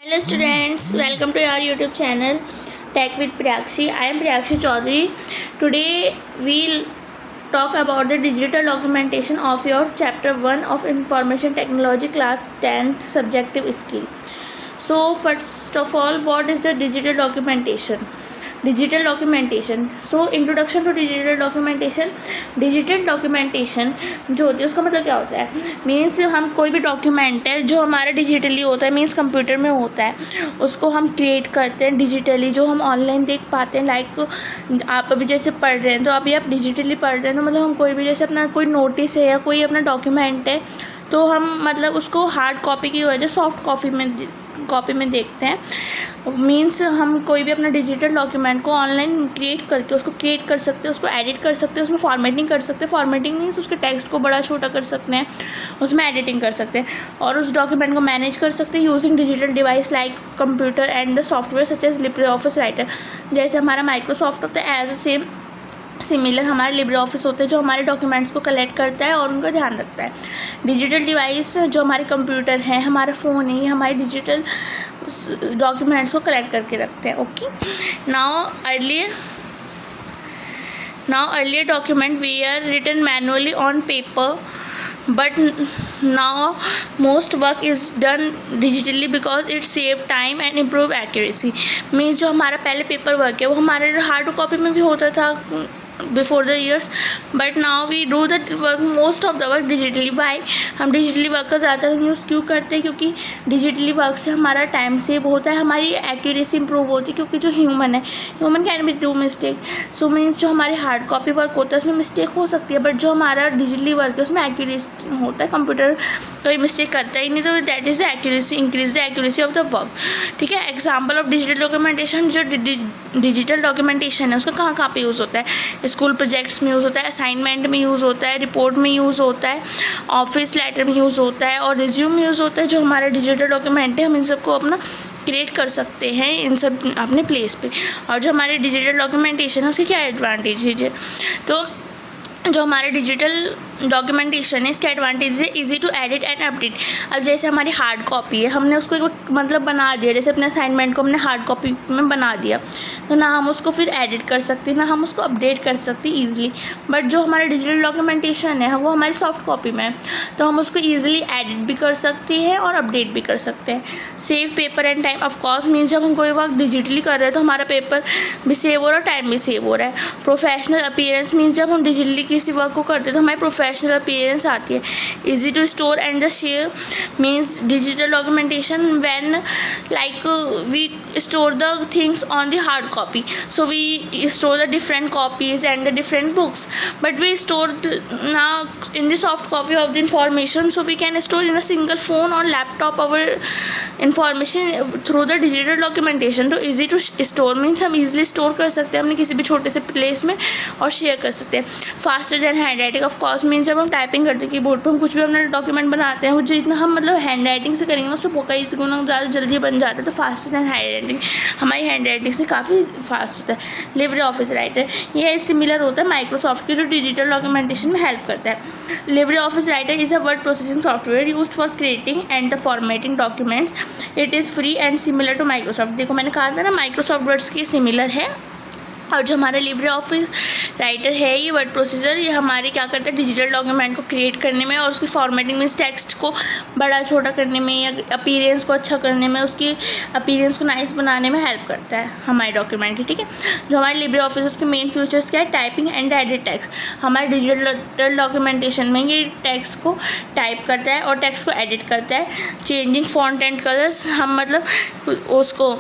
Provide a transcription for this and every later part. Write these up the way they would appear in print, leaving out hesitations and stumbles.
Hello students, welcome to our YouTube channel Tech with Priakshi. I am Priakshi Chaudhary. Today we'll talk about the digital documentation of your chapter 1 of Information Technology class 10th subjective skill. So first of all, what is the digital documentation? Digital documentation. So introduction to digital documentation. Digital documentation जो होती है उसका मतलब क्या होता है? Means हम कोई भी डॉक्यूमेंट है जो हमारा डिजिटली होता है, मीन्स कंप्यूटर में होता है, उसको हम क्रिएट करते हैं डिजिटली, जो हम ऑनलाइन देख पाते हैं. लाइक आप अभी जैसे पढ़ रहे हैं तो अभी आप डिजिटली पढ़ रहे हैं, तो मतलब हम कोई भी जैसे अपना कोई नोटिस है या कोई अपना डॉक्यूमेंट है तो हम मतलब उसको हार्ड कॉपी की वजह सॉफ्ट कॉपी में देखते हैं. मीन्स हम कोई भी अपना डिजिटल डॉक्यूमेंट को ऑनलाइन क्रिएट करके उसको क्रिएट कर सकते हैं, उसको एडिट कर सकते हैं, उसमें फॉर्मेटिंग कर सकते हैं. फॉर्मेटिंग मीन्स उसके टेक्स्ट को बड़ा छोटा कर सकते हैं, उसमें एडिटिंग कर सकते हैं और उस डॉक्यूमेंट को मैनेज कर सकते हैं using digital device like computer and the software such as Libre Office Writer. जैसे हमारा माइक्रोसॉफ्ट होता है, एज सेम सिमिलर हमारे लिब्रे ऑफिस होते हैं जो हमारे डॉक्यूमेंट्स को कलेक्ट करता है और उनका ध्यान रखता है. डिजिटल डिवाइस जो हमारे कंप्यूटर है, हमारा फ़ोन है, ये हमारे डिजिटल डॉक्यूमेंट्स को कलेक्ट करके रखते हैं. Okay, now earlier document were written manually on paper, but now most work is done digitally because it save time and improve accuracy. Means जो हमारा पहले पेपर वर्क है वो हमारे हार्ड कॉपी में भी होता था before the years, but now we do the work most of the work digitally. By हम डिजिटली वर्क का ज़्यादातर यूज़ क्यों करते हैं? क्योंकि डिजिटली वर्क से हमारा टाइम सेव होता है, हमारी एक्यूरेसी इंप्रूव होती है. क्योंकि जो human can be do mistake. So means जो हमारे हार्ड कॉपी वर्क होता है उसमें मिस्टेक हो सकती है, बट जो हमारा डिजिटली वर्क है उसमें एक्यूरेसी होता है. कंप्यूटर तो ये मिस्टेक करता ही नहीं, तो that is the accuracy, increase the accuracy of the work. ठीक है. Example of digital documentation. जो डिजिटल डॉक्यूमेंटेशन है उसका कहाँ पे यूज़ होता है? स्कूल प्रोजेक्ट्स में यूज़ होता है, असाइनमेंट में यूज़ होता है, रिपोर्ट में यूज़ होता है, ऑफिस लेटर में यूज़ होता है और रिज्यूम में यूज़ होता है. जो हमारा डिजिटल डॉक्यूमेंट है हम इन सबको अपना क्रिएट कर सकते हैं इन सब अपने प्लेस पे. और जो हमारे डिजिटल डॉक्यूमेंटेशन है उसके क्या एडवांटेज है? तो जो हमारे डिजिटल डॉक्यूमेंटेशन है इसका एडवांटेज है easy to edit and update. अब जैसे हमारी हार्ड कॉपी है, हमने उसको एक मतलब बना दिया, जैसे अपने असाइनमेंट को हमने हार्ड कॉपी में बना दिया, तो ना हम उसको फिर एडिट कर सकते ना हम उसको अपडेट कर सकते ईजिली. बट जो हमारा डिजिटल डॉक्यूमेंटेशन है वो हमारी सॉफ्ट कॉपी में है, तो हम उसको ईजिली एडिट भी कर सकते हैं और अपडेट भी कर सकते हैं. Save paper and time. Of course means जब हम कोई वर्क डिजिटली कर रहे हैं तो हमारा पेपर भी सेव हो रहा है, टाइम भी सेव हो रहा है. Professional appearance. मीन्स जब हम डिजिटली किसी वर्क को करते हैं तो हमारी प्रोफेशनल अपीयरेंस आती है. Easy to store and the share. Means digital documentation when like we store the things on the hard copy, so we store the different copies and the different books, but we store now in the soft copy of the information, so we can store in a single phone or laptop our information through the digital documentation. तो easy to store means हम easily store कर सकते हैं अपने किसी भी छोटे से प्लेस में और शेयर कर सकते हैं. Faster than hand writing. Of course means जब हम टाइपिंग करते हैं कीबोर्ड पर, हम कुछ भी अपना डॉक्यूमेंट बनाते हैं वो जितना हम मतलब हैंड राइटिंग से करेंगे उससे कई गुना ज़्यादा जल्दी बन जाता है. तो फास्टर देन हैंड राइटिंग हमारी हैंड राइटिंग से काफ़ी फास्ट होता है. लिब्रे ऑफिस राइटर ये सिमिलर होता है माइक्रोसॉफ्ट के, जो डिजिटल डॉक्यूमेंटेशन में हेल्प करता है. Libre Office Writer is a word processing software used for creating and the formatting documents. It is free and similar to Microsoft. देखो मैंने कहा था ना माइक्रोसॉफ्ट वर्ड्स के सिमिलर है. और जो हमारा लिब्रे ऑफिस राइटर है ये वर्ड प्रोसेसर, ये हमारे क्या करता है डिजिटल डॉक्यूमेंट को क्रिएट करने में और उसकी फॉर्मेटिंग में, टेक्स्ट को बड़ा छोटा करने में या अपीयरेंस को अच्छा करने में, उसकी अपीयरेंस को नाइस बनाने में हेल्प करता है हमारे डॉक्यूमेंट की. ठीक है. जो हमारे लिब्रे ऑफिस के मेन फीचर्स क्या है? Typing and edit text. हमारे डिजिटल डॉक्यूमेंटेशन में ये टेक्स्ट को टाइप करता है और टेक्स्ट को एडिट करता है. Changing font and colours. हम मतलब उसको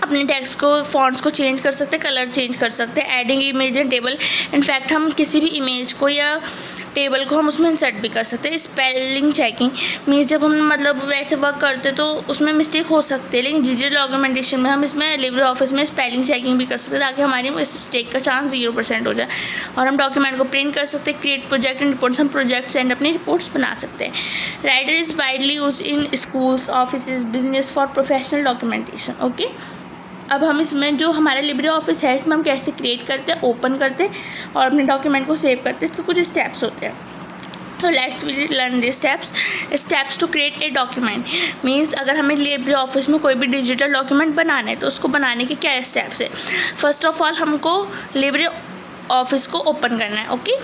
अपने टेक्स्ट को फॉन्ट्स को चेंज कर सकते हैं, कलर चेंज कर सकते हैं. Adding image and table. In fact हम किसी भी इमेज को या टेबल को हम उसमें इंसर्ट भी कर सकते हैं. Spelling checking. मीन्स जब हम मतलब वैसे वर्क करते तो उसमें मिस्टेक हो सकते हैं, लेकिन डिजिटल डॉक्यूमेंटेशन में हम इसमें लिब्रे ऑफिस में स्पेलिंग चेकिंग भी कर सकते हैं ताकि हमारी मिस्टेक का चांस 0% हो जाए. और हम डॉक्यूमेंट को प्रिंट कर सकते हैं. Create project and reports. हम प्रोजेक्ट्स एंड अपनी रिपोर्ट्स बना सकते हैं. Writer is widely use in schools, office, business for professional documentation. Okay. अब हम इसमें जो हमारा लिब्रे ऑफिस है इसमें हम कैसे क्रिएट करते हैं, ओपन करते हैं और अपने डॉक्यूमेंट को सेव करते हैं. इसके कुछ स्टेप्स होते हैं. तो let's we learn the steps to create a document. Means अगर हमें लिब्रे ऑफिस में कोई भी डिजिटल डॉक्यूमेंट बनाना है तो उसको बनाने के क्या स्टेप्स है। फर्स्ट ऑफ ऑल हमको लिब्रे ऑफिस को ओपन करना है। ओके,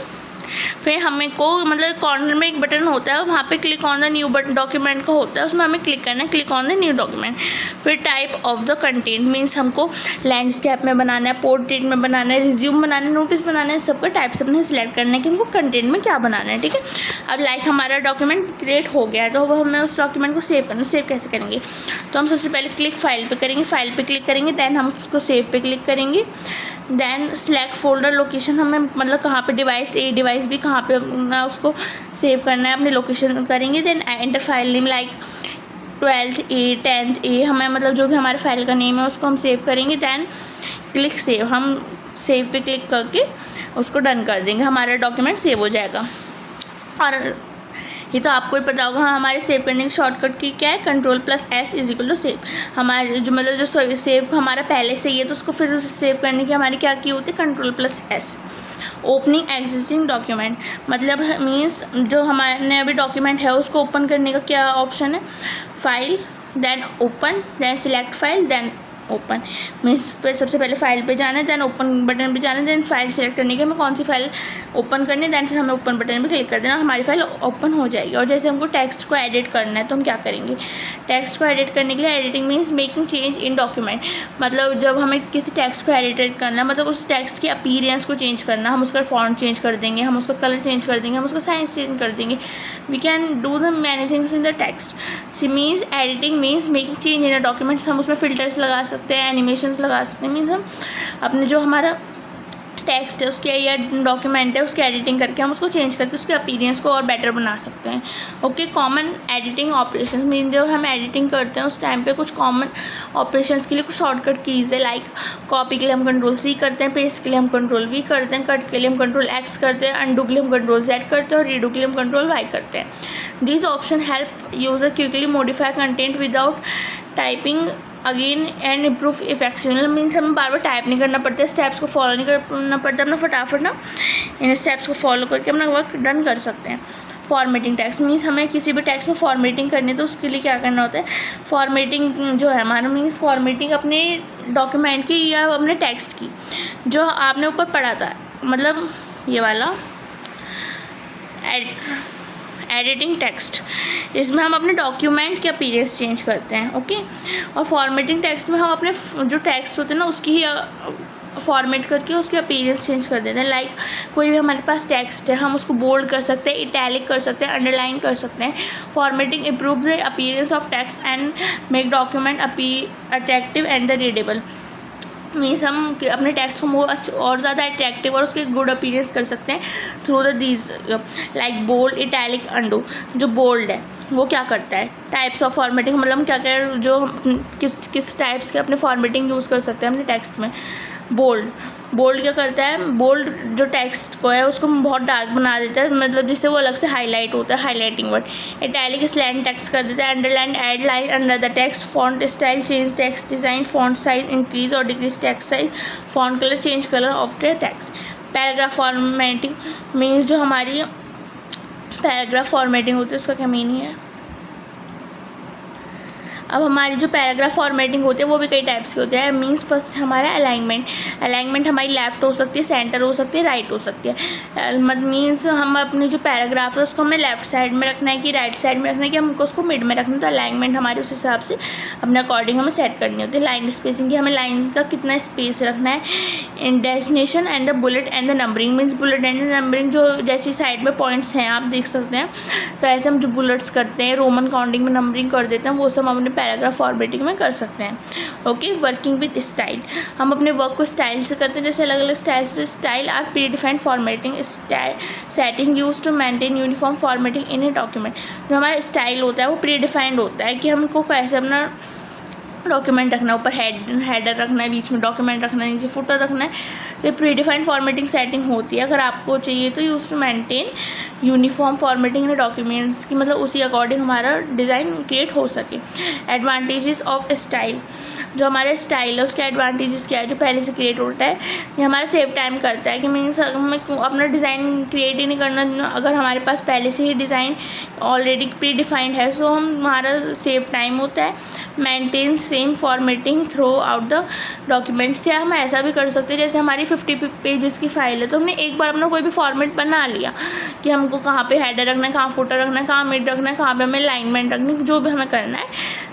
फिर हमें को मतलब कॉर्नर में एक बटन होता है, वहाँ पे click on the new button document का होता है, उसमें हमें क्लिक करना है, click on the new document. फिर type of the content, means हमको लैंडस्केप में बनाना है, पोर्ट्रेट में बनाना है, रिज्यूम बनाना है, नोटिस बनाना है, सबका टाइप्स अपने सिलेक्ट करना है कि हमको कंटेंट में क्या बनाना है। ठीक है, अब लाइक हमारा डॉक्यूमेंट क्रिएट हो गया है तो अब हमें उस डॉक्यूमेंट को सेव करना है। सेव कैसे करेंगे, तो हम सबसे पहले क्लिक फाइल पे करेंगे, फाइल पे क्लिक करेंगे, दैन हम उसको सेव पे क्लिक करेंगे। दैन सिलेक्ट फोल्डर लोकेशन, हमें मतलब कहाँ पे डिवाइस ए डिवाइस बी कहाँ पे अपना उसको सेव करना है, अपने लोकेशन करेंगे। Then enter file name like 12th A 10th A, हमें मतलब जो भी हमारे फाइल का नेम है उसको हम सेव करेंगे। दैन क्लिक सेव, हम सेव पे क्लिक करके उसको डन कर देंगे, हमारा डॉक्यूमेंट सेव हो जाएगा। और ये तो आपको ही पता होगा, हमारे सेव करने की शॉर्टकट की क्या है, Ctrl+S = सेव। हमारे जो मतलब जो सेव हमारा पहले से ही है तो उसको फिर सेव करने की हमारी क्या की होती है, Ctrl+S। ओपनिंग एग्जिस्टिंग डॉक्यूमेंट मतलब मीन्स जो हमारे अभी डॉक्यूमेंट है उसको ओपन करने का क्या ऑप्शन है, file then open then select file then open. Means फिर सबसे पहले फाइल पे जाना है, देन ओपन बटन पे जाना है, देन फाइल सेलेक्ट करने के हमें कौन सी फाइल ओपन करनी है, देन फिर हमें ओपन बटन पे क्लिक कर देना, हमारी फाइल ओपन हो जाएगी। और जैसे हमको टेक्स्ट को एडिट करना है तो हम क्या करेंगे, टेक्स्ट को एडिट करने के लिए एडिटिंग मीन्स मेकिंग चेंज इन डॉक्यूमेंट, मतलब जब हमें किसी टेक्स्ट को एडिट करना है मतलब उस टेक्स्ट की अपीयरेंस को चेंज करना, हम उसका फॉन्ट चेंज कर देंगे, हम उसका कलर चेंज कर देंगे, हम उसका साइज चेंज कर देंगे। We can do the many things in the text. Means editing means making change in the documents, हम उसमें फिल्टर्स लगा सकते हैं, एनिमेशन लगा सकते हैं। मीन्स हम अपने जो हमारा टेक्स्ट है उसके या डॉक्यूमेंट है उसकी एडिटिंग करके हम उसको चेंज करके उसके अपीयरेंस को और बेटर बना सकते हैं। Okay, common editing operation mean जब हम एडिटिंग करते हैं उस टाइम पे कुछ कॉमन ऑपरेशंस के लिए कुछ शॉर्टकट कीज़ है, लाइक कॉपी के लिए हम Ctrl+C करते हैं, पेस्ट के लिए हम Ctrl+V करते हैं, कट के लिए हम Ctrl+X करते हैं, अनडू के लिए हम Ctrl+Z करते हैं और रीडू के लिए हम Ctrl+Y करते हैं। This option help user quickly modify content without typing again and improve effectiveness. Means हमें बार बार टाइप नहीं करना पड़ता, स्टेप्स को फॉलो नहीं करना पड़ता, अपना फटाफट ना इन स्टेप्स को फॉलो करके अपना वर्क डन कर सकते हैं। फॉर्मेटिंग टेक्स्ट मीन्स हमें किसी भी टेक्स्ट में फॉर्मेटिंग करनी है तो उसके लिए क्या करना होता है, फॉर्मेटिंग जो है हमारा मीन्स फॉर्मेटिंग अपने डॉक्यूमेंट की या अपने टेक्स्ट की जो आपने ऊपर पढ़ा था, मतलब ये वाला एडिटिंग टेक्स्ट, इसमें हम अपने डॉक्यूमेंट के अपीयरेंस चेंज करते हैं। ओके, और फॉर्मेटिंग टेक्स्ट में हम अपने जो टेक्स्ट होते हैं ना उसकी ही फॉर्मेट करके उसके अपीयरेंस चेंज कर देते हैं। लाइक कोई भी हमारे पास टेक्स्ट है हम उसको बोल्ड कर सकते हैं, इटैलिक कर सकते हैं, अंडरलाइन कर सकते हैं। Formatting improve the appearance of text and make document attractive and the readable. Means हम अपने टेक्स्ट को और ज़्यादा अट्रैक्टिव और उसके गुड अपीयरेंस कर सकते हैं through the these like bold, italic, undo. जो बोल्ड है वो क्या करता है, टाइप्स ऑफ फॉर्मेटिंग मतलब हम क्या क्या जो किस टाइप्स के अपने फॉर्मेटिंग यूज़ कर सकते हैं अपने टेक्स्ट में। बोल्ड क्या करता है, बोल्ड जो टेक्स्ट को है उसको बहुत डार्क बना देता है, मतलब जिससे वो अलग से हाईलाइट होता है, highlighting word. Italic slant text कर देता है, underline add line under the text, font style change text design, font size increase और decrease text size, font colour change colour of the text. Paragraph formatting means जो हमारी paragraph formatting होती है उसका क्या मीनिंग है। अब हमारी जो पैराग्राफ फॉर्मेटिंग होती है वो भी कई टाइप्स के होते हैं। मीन्स फर्स्ट हमारा अलाइनमेंट हमारी लेफ़्ट हो सकती है, सेंटर हो सकती है, राइट हो सकती है। मीन्स हम अपनी जो पैराग्राफ है उसको हमें लेफ़्ट साइड में रखना है कि राइट साइड में रखना है कि हमको उसको मिड में रखना है, तो अलाइनमेंट हमारे उस हिसाब से अपने अकॉर्डिंग हमें सेट करनी होती है। लाइन स्पेसिंग की हमें लाइन का कितना स्पेस रखना है। Indentation and the bullet and the numbering means bullet and numbering जो जैसी साइड में पॉइंट्स हैं आप देख सकते हैं, तो ऐसे हम जो बुलेट्स करते हैं रोमन काउंटिंग में नंबरिंग कर देते हैं वो सब हम अपने पैराग्राफ फॉर्मेटिंग में कर सकते हैं। ओके, वर्किंग विद स्टाइल हम अपने वर्क को स्टाइल से करते हैं, जैसे अलग अलग स्टाइल्स। तो style are predefined formatting setting use to maintain uniform formatting in a document. जो हमारा स्टाइल होता है वो प्री डिफाइंड होता है कि हमको कैसे अपना डॉक्यूमेंट रखना है, ऊपर हेडर रखना है, बीच में डॉक्यूमेंट रखना है, नीचे फुटर रखना है। ये प्री डिफाइंड फॉर्मेटिंग सेटिंग होती है। अगर आपको चाहिए तो use to maintain uniform formatting in documents की, मतलब उसी अकॉर्डिंग हमारा डिज़ाइन क्रिएट हो सके। एडवांटेजेस ऑफ स्टाइल, जो हमारा स्टाइल है उसके एडवांटेजेस क्या है, जो पहले से क्रिएट होता है, ये हमारा सेव टाइम करता है कि मीन्स हमें अपना डिज़ाइन क्रिएट ही नहीं करना, अगर हमारे पास पहले से ही डिज़ाइन ऑलरेडी प्री डिफाइंड है सो हमारा सेव टाइम होता है। Maintain same formatting through out the documents, या हम ऐसा भी कर सकते हैं जैसे हमारी 50 पेजेस की फाइल है तो हमने एक बार अपना कोई भी फॉर्मेट बना लिया कि हमको कहाँ पे हेडर रखना है, कहाँ फुटर रखना है, कहाँ मिड रखना है, कहाँ पे हमें अलाइनमेंट रखनी है, जो भी हमें करना है,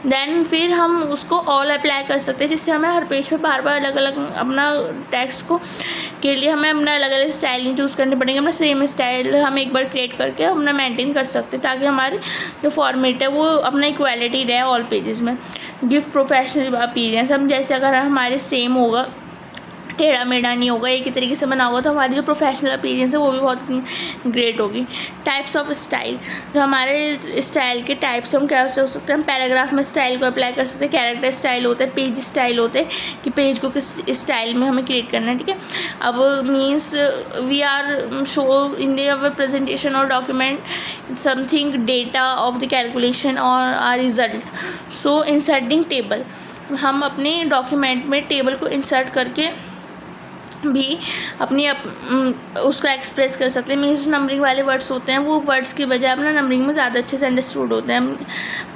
देन फिर हम उसको ऑल अप्लाई कर सकते हैं, जिससे हमें हर पेज पे बार बार अलग अलग अपना टेक्स्ट को के लिए हमें अपना अलग अलग स्टाइलिंग चूज़ करनी पड़ेगी। अपना सेम स्टाइल हम एक बार क्रिएट करके अपना मेंटेन कर सकते हैं ताकि हमारे जो फॉर्मेट है वो अपना इक्वालिटी रहे ऑल पेजेस में। गिव प्रोफेशनल अपीयरेंस, हम जैसे अगर हमारे सेम होगा, टेढ़ा मेढ़ा नहीं होगा, एक ही तरीके से बना होगा तो हमारी जो प्रोफेशनल अपीयरेंस है वो भी बहुत ग्रेट होगी। टाइप्स ऑफ स्टाइल, जो हमारे स्टाइल के टाइप्स हम क्या हो सकते हैं, हम पैराग्राफ में स्टाइल को अप्लाई कर सकते हैं, कैरेक्टर स्टाइल होता है, पेज स्टाइल होते हैं कि पेज को किस स्टाइल में हमें क्रिएट करना है, ठीक है। अब means we are show in the presentation और document something data of the calculation और our result, so inserting table, हम अपने डॉक्यूमेंट में टेबल को इंसर्ट करके भी अपनी उसको एक्सप्रेस कर सकते हैं। मीन्स नंबरिंग वाले वर्ड्स होते हैं वो वर्ड्स की बजाय अपना नंबरिंग में ज़्यादा अच्छे से अंडरस्टूड होते हैं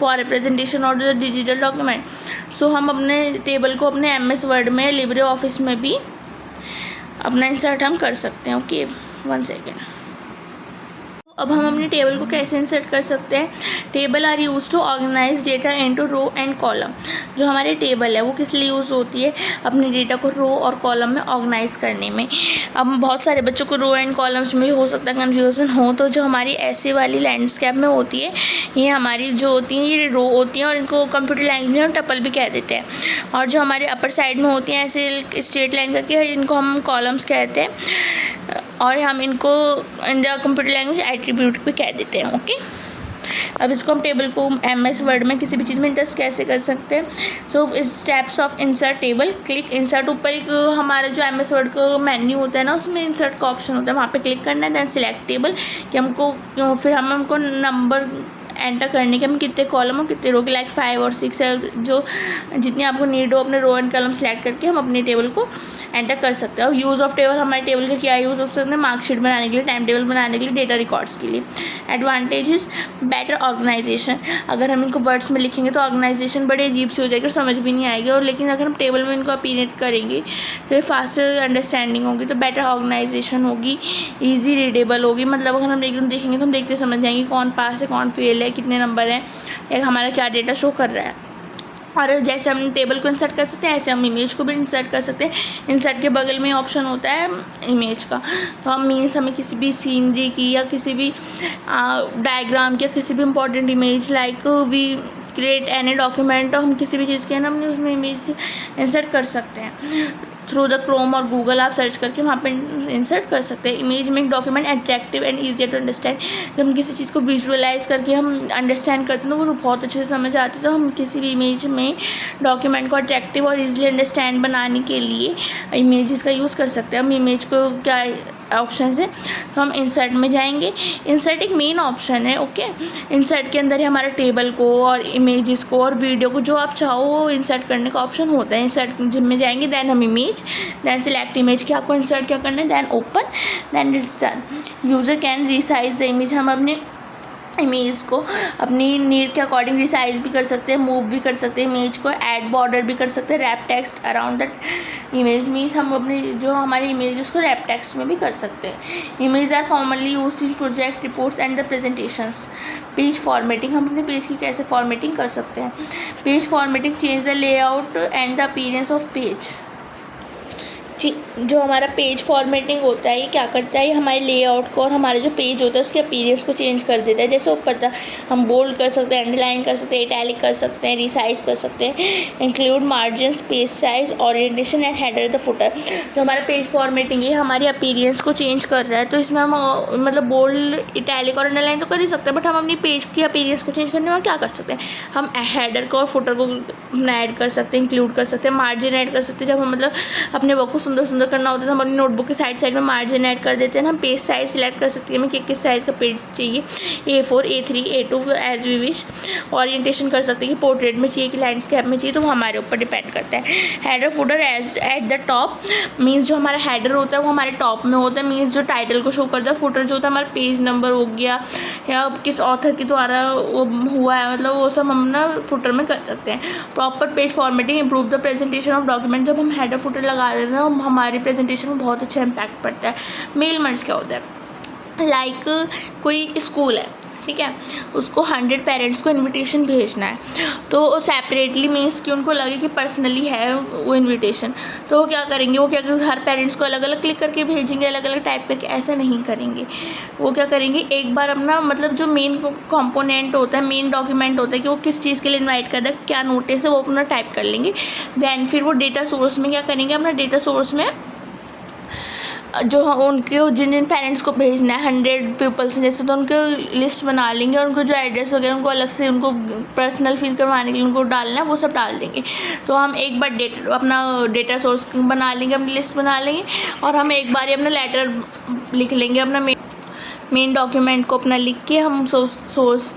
फॉर रिप्रेजेंटेशन और द डिजिटल डॉक्यूमेंट। सो हम अपने टेबल को अपने MS वर्ड में, लिब्रे ऑफिस में भी अपना इंसर्ट हम कर सकते हैं। Okay, 1 second. अब हम अपने टेबल को कैसे इंसर्ट कर सकते हैं। Table are use to organise data into row and column, जो हमारे टेबल है वो किस लिए यूज़ होती है, अपने डेटा को रो और कॉलम में ऑर्गेनाइज करने में। अब बहुत सारे बच्चों को रो एंड कॉलम्स में भी हो सकता है कन्फ्यूज़न हो, तो जो हमारी ऐसे वाली लैंडस्केप में होती है ये हमारी जो होती हैं ये रो होती हैं और इनको कंप्यूटर लैंग्वेज में हम टपल भी कह देते हैं। और जो हमारे अपर साइड में होती हैं ऐसे स्ट्रेट लाइन करके, इनको हम कॉलम्स कहते हैं और हम इनको in the computer language attribute भी कह देते हैं। ओके, अब इसको हम टेबल को MS वर्ड में किसी भी चीज़ में इंटरेस्ट कैसे कर सकते हैं। So steps of insert table, click insert, ऊपर एक हमारा जो MS वर्ड का मेन्यू होता है ना उसमें इंसर्ट का ऑप्शन होता है, वहाँ पे क्लिक करना है, देन सिलेक्ट टेबल कि हमको फिर हमको नंबर एंटर करने के हम कितने कॉलम और कितने रो के, लाइक 5 और 6 है, जो जितनी आपको नीड हो अपने रो एंड कॉलम सेलेक्ट करके हम अपने टेबल को एंटर कर सकते हैं। और यूज़ ऑफ टेबल, हमारे टेबल का क्या यूज़ हो सकते हैं, मार्कशीट बनाने के लिए, टाइम टेबल बनाने के लिए, डेटा रिकॉर्ड्स के लिए। एडवांटेजेस, बेटर ऑर्गेनाइजेशन, अगर हम इनको वर्ड्स में लिखेंगे तो ऑर्गेनाइजेशन बड़ी अजीब सी हो जाएगी और समझ भी नहीं आएगी, और लेकिन अगर हम टेबल में इनको अपीरेट करेंगे तो फास्टर अंडरस्टैंडिंग होगी, तो बेटर ऑर्गेनाइजेशन होगी, ईजी रीडेबल होगी, मतलब अगर हम एकदम देखेंगे तो हम देखते समझ जाएंगे कौन पास है कौन फेल है, कितने नंबर हैं, एक हमारा क्या डेटा शो कर रहा है। और जैसे हम टेबल को इंसर्ट कर सकते हैं ऐसे हम इमेज को भी इंसर्ट कर सकते हैं। इंसर्ट के बगल में ऑप्शन होता है इमेज का, तो हम मीन्स हमें किसी भी सीनरी की या किसी भी डायग्राम की या किसी भी important image, like we create any document, तो हम किसी भी चीज़ के ना हमने उसमें इमेज इंसर्ट कर सकते हैं। थ्रू द क्रोम और गूगल आप सर्च करके वहाँ पे इंसर्ट कर सकते हैं। इमेज में एक document attractive and easier to understand, जब हम किसी चीज़ को विजुअलाइज करके हम अंडरस्टैंड करते हैं तो वो बहुत अच्छे से समझ आती है। तो हम किसी भी इमेज में डॉक्यूमेंट को अट्रैक्टिव और ईजिली अंडरस्टैंड बनाने के लिए इमेजेस का यूज़ कर सकते हैं। हम इमेज को क्या ऑप्शन है तो हम इंसर्ट में जाएंगे। इंसर्ट एक मेन ऑप्शन है। ओके, इंसर्ट के अंदर ही हमारा टेबल को और इमेजेस को और वीडियो को जो आप चाहो वो इंसर्ट करने का ऑप्शन होता है। इंसर्ट जिनमें जाएंगे, देन हम इमेज, देन सिलेक्ट इमेज कि आपको इंसर्ट क्या करना है, then open, then it's done. User can resize the image, हम अपने इमेज को अपनी नीड के अकॉर्डिंग रिसाइज भी कर सकते हैं, मूव भी कर सकते हैं इमेज को, ऐड बॉर्डर भी कर सकते हैं, wrap text around that image, means हम अपनी जो हमारी इमेज उसको रैप टेक्स्ट में भी कर सकते हैं। Image are commonly use in project, reports and the presentations. Page formatting, हम अपने पेज की कैसे फॉर्मेटिंग कर सकते हैं। Page formatting change the layout and the appearance of page. जो हमारा पेज फॉर्मेटिंग होता है ये क्या करता है, ये हमारे लेआउट को और हमारे जो पेज होता है उसके अपीयरेंस को चेंज कर देता है। जैसे ऊपर था हम बोल्ड कर सकते हैं, अंडरलाइन कर सकते हैं, इटैलिक कर सकते हैं, रिसाइज कर सकते हैं, include margin, page size, orientation and header the footer. जो हमारा पेज फॉर्मेटिंग है हमारे अपीयरेंस को चेंज कर रहा है, तो इसमें हम मतलब बोल्ड, इटैलिक और अंडरलाइन तो कर ही सकते हैं, बट हम अपनी पेज की अपीयरेंस को चेंज करने में क्या कर सकते हैं, हम हेडर को और फुटर को ऐड कर सकते हैं, इंक्लूड कर सकते हैं, मार्जिन ऐड कर सकते हैं। जब हम मतलब अपने वर्क को सुंदर सुंदर करना होता है तो हम अपनी नोटबुक के साइड में मार्जिन ऐड कर देते हैं। हम पेज साइज़ सिलेक्ट कर सकते हैं हमें किस साइज़ का पेज चाहिए, A4, A3, A2 as we wish. Orientation कर सकते हैं कि पोर्ट्रेट में चाहिए कि लैंडस्केप में चाहिए, तो वो हमारे ऊपर डिपेंड करता है। Header footer as at the top, means जो हमारा हेडर होता है वो हमारे टॉप में होता है, मीन्स जो टाइटल को शो करता है। फुटर जो होता है हमारा पेज नंबर हो गया या किस ऑथर के द्वारा वो हुआ है, मतलब वो सब हम ना फुटर में कर सकते हैं। Proper page formatting improve the presentation of document, जब हम हेडर फुटर लगा रहे हैं ना हमारी प्रेजेंटेशन में बहुत अच्छा इम्पैक्ट पड़ता है। मेल मर्ज क्या होता है, लाइक कोई स्कूल है, ठीक है, उसको 100 पेरेंट्स को इनविटेशन भेजना है, तो सेपरेटली मीन्स कि उनको लगे कि पर्सनली है वो इनविटेशन, तो वो क्या करेंगे, वो क्या हर पेरेंट्स को अलग अलग क्लिक करके भेजेंगे, अलग अलग टाइप करके, ऐसा नहीं करेंगे। वो क्या करेंगे, एक बार अपना मतलब जो मेन कंपोनेंट होता है, मेन डॉक्यूमेंट होता है कि वो किस चीज़ के लिए इन्वाइट कर रहा है, क्या नोटिस है, वो अपना टाइप कर लेंगे। देन फिर वो डेटा सोर्स में क्या करेंगे, अपना डेटा सोर्स में जो उनके जिन जिन पेरेंट्स को भेजना है 100 पीपल्स जैसे, तो उनको लिस्ट बना लेंगे और उनको जो एड्रेस वगैरह उनको अलग से उनको पर्सनल फिल करवाने के लिए उनको डालना है वो सब डाल देंगे। तो हम एक बार अपना डेटा सोर्स बना लेंगे, अपनी लिस्ट बना लेंगे और हम एक बार ही अपना लेटर लिख लेंगे, अपना मेन डॉक्यूमेंट को अपना लिख के हम सोर्स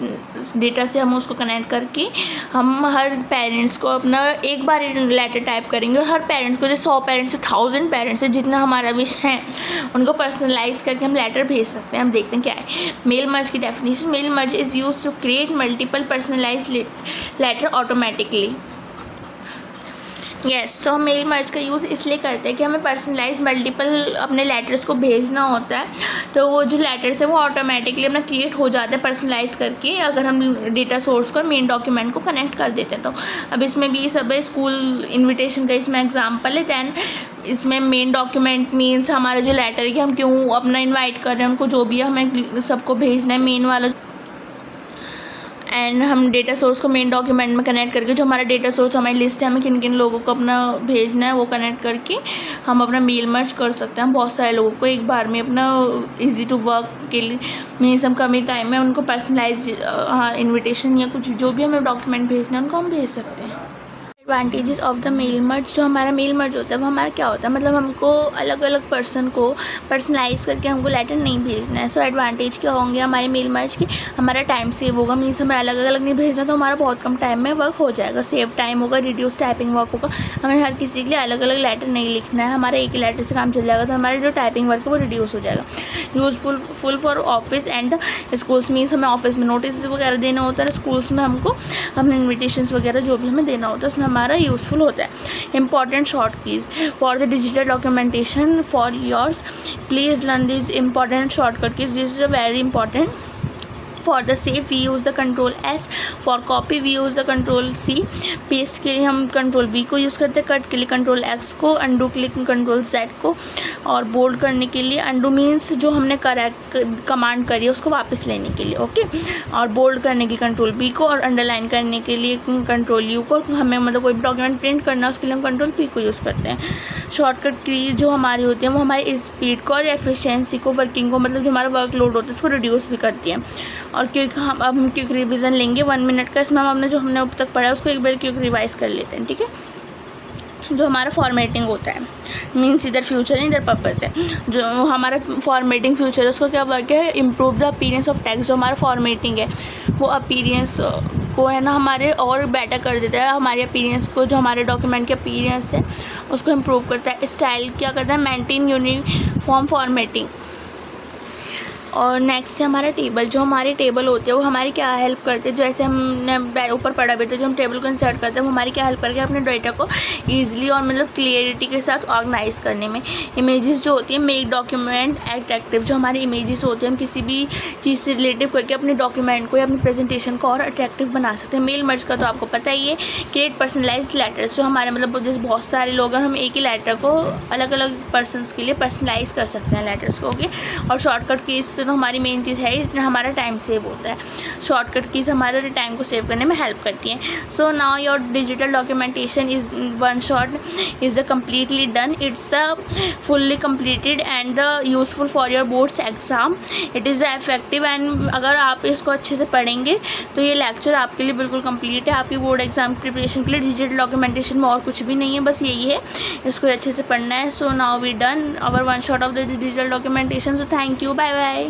डेटा से हम उसको कनेक्ट करके हम हर पेरेंट्स को अपना एक बार लेटर टाइप करेंगे और हर पेरेंट्स को, जैसे 100 पेरेंट्स से 1000 पेरेंट्स से जितना हमारा विश है उनको पर्सनलाइज करके हम लेटर भेज सकते हैं। हम देखते हैं क्या है मेल मर्ज की definition. Mail merge is use to create multiple personalise letter automatically. Yes, तो हम मेल मर्ज का यूज़ इसलिए करते हैं कि हमें पर्सनलाइज मल्टीपल अपने लेटर्स को भेजना होता है, तो वो जो लेटर्स है वो ऑटोमेटिकली अपना क्रिएट हो जाता है पर्सनलाइज करके, अगर हम डेटा सोर्स को और मेन डॉक्यूमेंट को कनेक्ट कर देते हैं। तो अब इसमें भी सब है, स्कूल इन्विटेशन का इसमें एग्जाम्पल है। दैन इसमें मेन डॉक्यूमेंट मीन्स हमारा जो लेटर है कि हम क्यों अपना इन्वाइट कर रहे हैं उनको, जो भी है हमें सबको भेजना है मेन वाला। एंड हम डेटा सोर्स को मेन डॉक्यूमेंट में कनेक्ट करके जो हमारा डेटा सोर्स हमारी लिस्ट है, हमें किन किन लोगों को अपना भेजना है वो कनेक्ट करके हम अपना मेल मर्ज कर सकते हैं। बहुत सारे लोगों को एक बार में अपना इजी टू वर्क के लिए मीन्स हम कम ही टाइम में उनको पर्सनलाइज इन्विटेशन या कुछ जो भी हमें डॉक्यूमेंट भेजना है उनको हम भेज सकते हैं। Advantages of the mail merge, जो हमारा मेल मर्ज होता है वो हमारा क्या होता है, मतलब हमको अलग अलग पर्सन को पर्सनलाइज करके हमको लेटर नहीं भेजना है। सो एडवांटेज क्या होंगे हमारे मेल मर्ज की, हमारा टाइम सेव होगा, मीन्स हमें अलग अलग नहीं भेजना, तो हमारा बहुत कम टाइम में वर्क हो जाएगा, सेव टाइम होगा, रिड्यूस टाइपिंग वर्क होगा। हमें हर किसी के लिए अलग अलग लेटर नहीं लिखना है, हमारा एक ही लेटर से काम चल जाएगा, तो हमारा जो टाइपिंग वर्क है वो रिड्यूस हो जाएगा। Useful for office and schools, means हमें ऑफिस में नोटिस वगैरह देना होता है, स्कूल्स में हमको अपने इन्विटेशन वगैरह जो भी हमें देना होता है उसमें हमारा यूज़फुल होता है। Important short keys for the digital documentation for yours, please learn this important shortcut keys, this is a very important. For the save we use the control S, for copy we use the control C, paste के लिए हम control V को use करते हैं, cut के लिए control X को, undo के लिए कंट्रोल Z को, और बोल्ड करने के लिए अंडू मीन्स जो हमने कमांड करी है उसको वापस लेने के लिए, ओके, और बोल्ड करने के लिए कंट्रोल B को, और अंडरलाइन करने के लिए कंट्रोल U को, हमें मतलब कोई डॉक्यूमेंट प्रिंट करना है उसके लिए हम कंट्रोल P को यूज़ करते हैं। शॉर्टकट कीज जो हमारी होती हैं वो हमारी स्पीड को और एफिशिएंसी को, वर्किंग को, मतलब जो हमारा वर्कलोड होता है उसको रिड्यूस भी करती हैं। और क्योंकि हम क्विक रिवीजन लेंगे 1 मिनट का, इसमें हम अपने जो हमने अब तक पढ़ा है उसको एक बार क्विक रिवाइज कर लेते हैं, ठीक है। जो हमारा फॉर्मेटिंग होता है मीन्स इधर फ्यूचर है इधर पर्पस है, जो हमारा फॉर्मेटिंग फ्यूचर है उसका क्या वर्क है, improve the appearance of text. जो हमारा फॉर्मेटिंग है वो अपीयरेंस को है ना हमारे और बेटर कर देता है, हमारे अपीयरेंस को, जो हमारे डॉक्यूमेंट के अपीयरेंस है उसको इम्प्रूव करता है। स्टाइल क्या करता है, मेंटेन यूनिफॉर्म फॉर्मेटिंग। और नेक्स्ट है हमारा टेबल, जो हमारी टेबल होती है वो हमारी क्या हेल्प करते हैं, जैसे हमने ऊपर पढ़ा भी था, जो हम टेबल को इंसर्ट करते हैं वो हमारी क्या हेल्प करके अपने डेटा को ईजिली और मतलब क्लियरिटी के साथ ऑर्गेनाइज करने में। इमेजेस जो होती है मेक डॉक्यूमेंट अट्रैक्टिव, जो हमारी इमेजेस होती हैं हम किसी भी चीज़ से रिलेटिव करके अपने डॉक्यूमेंट को या अपनी प्रेजेंटेशन को और अट्रैक्टिव बना सकते हैं। मेल मर्ज का तो आपको पता ही है, क्रिएट पर्सनलाइज लेटर्स, जो हमारे मतलब जैसे बहुत सारे लोग हैं हम एक ही लेटर को अलग अलग पर्सनस के लिए पर्सनलाइज कर सकते हैं लेटर्स को, ओके। और शॉर्टकट कीज इससे तो हमारी मेन चीज़ है इतना हमारा टाइम सेव होता है। शॉर्टकट कीज़ हमारे टाइम को सेव करने में हेल्प करती हैं। So now your digital documentation is one shot is the completely done, it's the fully completed and the useful for your boards exam, it is effective. And अगर आप इसको अच्छे से पढ़ेंगे तो ये लेक्चर आपके लिए बिल्कुल कंप्लीट है। आपकी बोर्ड एग्जाम प्रिपरेशन के लिए डिजिटल डॉक्यूमेंटेशन में और कुछ भी नहीं है, बस यही है, इसको अच्छे से पढ़ना है। So now we done our one shot of the digital documentation. So thank you, bye bye.